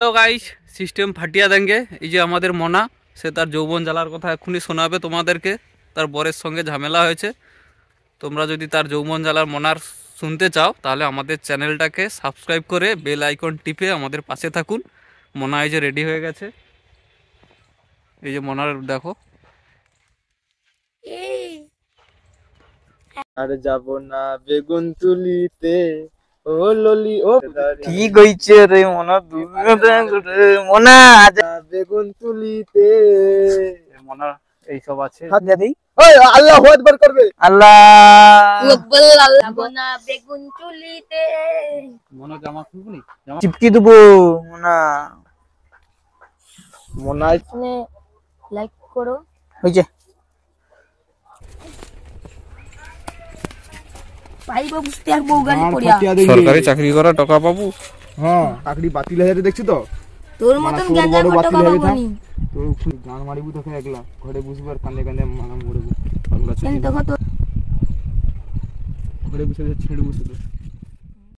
তো guys system ফাটিয়া দেঙ্গে। এই যে আমাদের মনা, সে তার যৌবন জ্বালার কথা এক্ষুনি শোনাবে তোমাদেরকে। তার বরের সঙ্গে ঝামেলা হয়েছে। তোমরা যদি তার যৌবন জ্বালার মনার শুনতে চাও তাহলে আমাদের চ্যানেলটাকে সাবস্ক্রাইব করে বেল আইকন টিপে আমাদের পাশে থাকুন। মনা এই যে রেডি হয়ে গেছে। এই যে মনার দেখো। আর যাব না বেগুন তুলিতে ও ললি ও কি কইছে রে মনা মনা বেগুন তুলিতে মনা এইসব আছে। হাত দিয়ে দেই। ওই আল্লাহু আকবার করবে। আল্লাহ যাব না বেগুন চুলিতে। মনা জামা খুলবি? জামা চিপকি দেবো মনা। মনে মানে লাইক করো। হইছে পাইবা বুঝতে আর বউ গালি করিয়া। সরকারি চাকরি করা টাকা পাবো। হ্যাঁ চাকরি বাতিল হয়ে যাচ্ছে দেখছি তো। তোর মতন গাঁজা ফটো পাবনি। তোর গান মারিবু তোকে একলা ঘরে বসবি আর কান্দে কান্দে মানা মরবু। পাগলা কিন্তু তো ঘরে বসে ছেড়ে বসে তো